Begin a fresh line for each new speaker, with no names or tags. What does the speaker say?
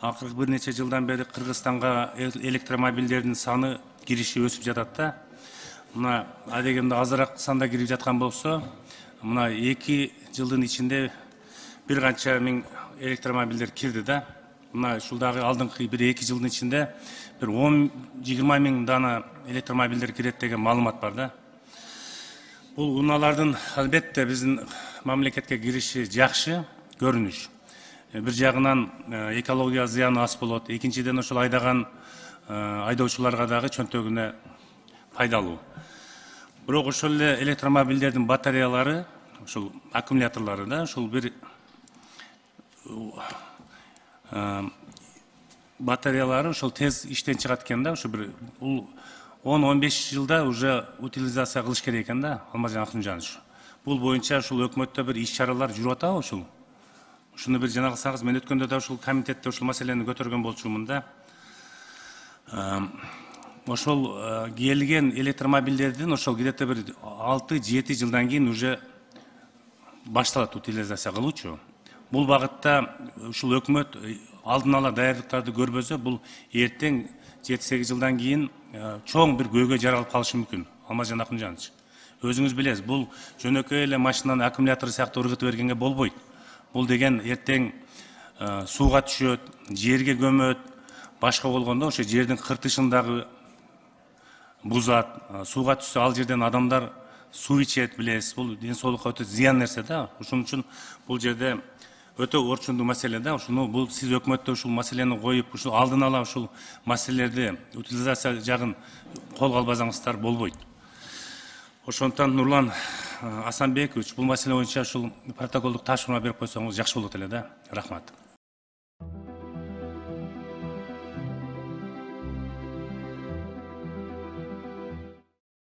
акыркы бир нече жылдан бери Кыргызстанга электромобилдердин саны кириши өсүп жатат да. Мына адегенде азыраак санда кирип жаткан болсо, мына 2 жылдын ичинде бир канча миң электромобилдер кирди да. Мына ушул дагы алдыңкы бир 2 жылдын ичинде бир 10-20 миң дана электромобилдер кирет деген маалымат бар да. Бул унаалардын албетте биздин мамлекетке кириши жакшы көрүнүш. Бир жагынан экология зыяны аз болот, экинчиден ошол айдаган айдоочуларга дагы чөнтөгүнө пайдалуу. Бирок ошол эле электромобилдердин батареялары, ошол аккумуляторлору да, ошол бир батареялары ошол тез иштен чыгат экен да, ошо бир 10-15 жылда уже утилизация кылыш керек экен да, Алмазжан Акмжанович. Бул боюнча ушул өкмөттө бир иш-чаралар жүрүп атабы ушул? Ушуну бир жанагысаңыз, мен өткөндө да ушул комитетте ушул маселени көтөргөн болчумун да. Ошол келген электромобилдердин ошол где-то бир 6-7 жылдан кийин уже башталат утилизация кылуучу. Бул багытта ушул өкмөт алдын ала даярдыктарды көрбөсө, бул эртең 7-8 жылдан кийин чоң бир көйгөй жаралып калышы мүмкүн. Алмазжан Акмжанович, өзүңүз билесиз, бул жөнөкөй эле машинанын аккумулятору сыяктуу ыргытып бергенге болбойт. Бул деген эртең сууга түшөт, жерге көмөт, башка болгондо ошо жердин кыртышындагы бузат, сууга түшсө ал жерден адамдар суу ичет, билесиз. Бул ден соолукка өтө зыян нерсе да. Ошон үчүн бул жерде өтө орчундуу маселе да. Ушуну бул сиз өкмөттө ушул маселени коюп, ушул алдын ала ушул маселелерди утилизация жагын колго албасаңыздар болбойт. Ошондон Нурлан Асанбекович, бул маселе боюнча ушул протоколдук тапшырма берип койсоңуз жакшы болот эле да. Рахмат.